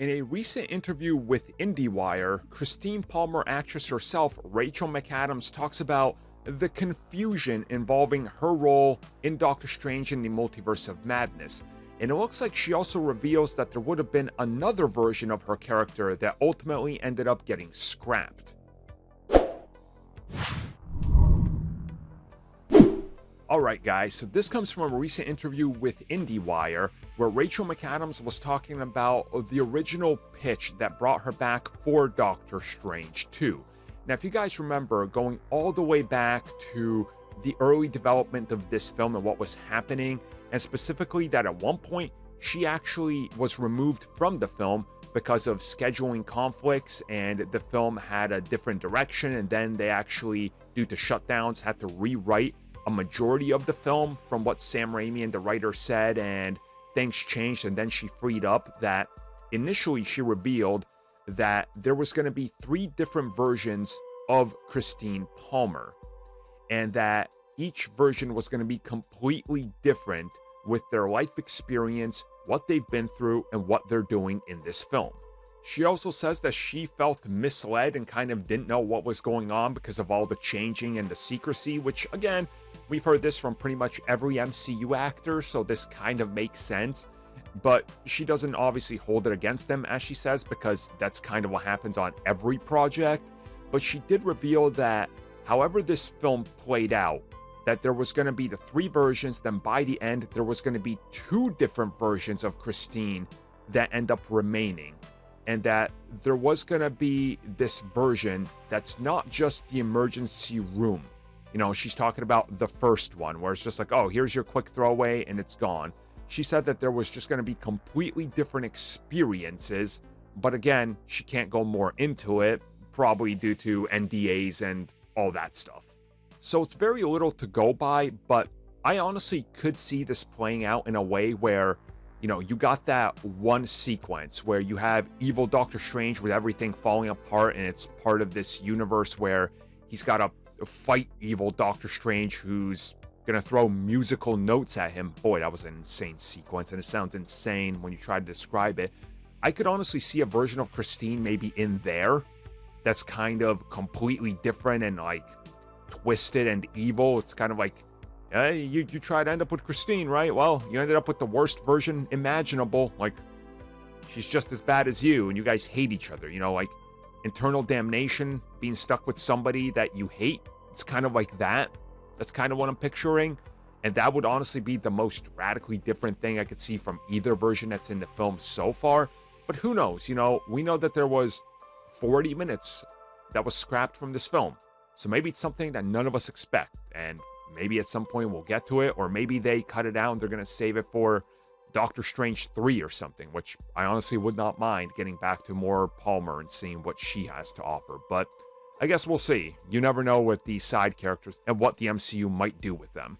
In a recent interview with IndieWire, Christine Palmer actress herself, Rachel McAdams, talks about the confusion involving her role in Doctor Strange in the Multiverse of Madness. And it looks like she also reveals that there would have been another version of her character that ultimately ended up getting scrapped. Alright guys, so this comes from a recent interview with IndieWire, where Rachel McAdams was talking about the original pitch that brought her back for Doctor Strange 2. Now if you guys remember, going all the way back to the early development of this film and what was happening, and specifically that at one point she actually was removed from the film because of scheduling conflicts, and the film had a different direction, and then they actually, due to shutdowns, had to rewrite a majority of the film from what Sam Raimi and the writer said, and things changed, and then she freed up. That initially she revealed that there was going to be 3 different versions of Christine Palmer, and that each version was going to be completely different with their life experience, what they've been through, and what they're doing in this film. She also says that she felt misled and kind of didn't know what was going on because of all the changing and the secrecy, which again, we've heard this from pretty much every MCU actor, so this kind of makes sense. But she doesn't obviously hold it against them, as she says, because that's kind of what happens on every project. But she did reveal that however this film played out, that there was going to be the 3 versions, then by the end, there was going to be 2 different versions of Christine that end up remaining. And that there was going to be this version that's not just the emergency room. You know, she's talking about the first one, where it's just like, oh, here's your quick throwaway, and it's gone. She said that there was just going to be completely different experiences, but again, she can't go more into it, probably due to NDAs and all that stuff. So it's very little to go by, but I honestly could see this playing out in a way where, you know, you got that one sequence where you have evil Doctor Strange with everything falling apart, and it's part of this universe where he's got to fight evil Doctor Strange who's gonna throw musical notes at him. Boy, that was an insane sequence, and it sounds insane when you try to describe it. I could honestly see a version of Christine maybe in there that's kind of completely different and like twisted and evil. It's kind of like, hey, you tried to end up with Christine, right? Well, you ended up with the worst version imaginable. Like, she's just as bad as you, and you guys hate each other, you know, like internal damnation, being stuck with somebody that you hate. It's kind of like that. That's kind of what I'm picturing. And that would honestly be the most radically different thing I could see from either version that's in the film so far. But who knows? You know, we know that there was 40 minutes that was scrapped from this film. So maybe it's something that none of us expect. And maybe at some point we'll get to it. Or maybe they cut it out and they're going to save it for Doctor Strange 3 or something, which I honestly would not mind getting back to more Palmer and seeing what she has to offer. But I guess we'll see. You never know with these side characters and what the MCU might do with them.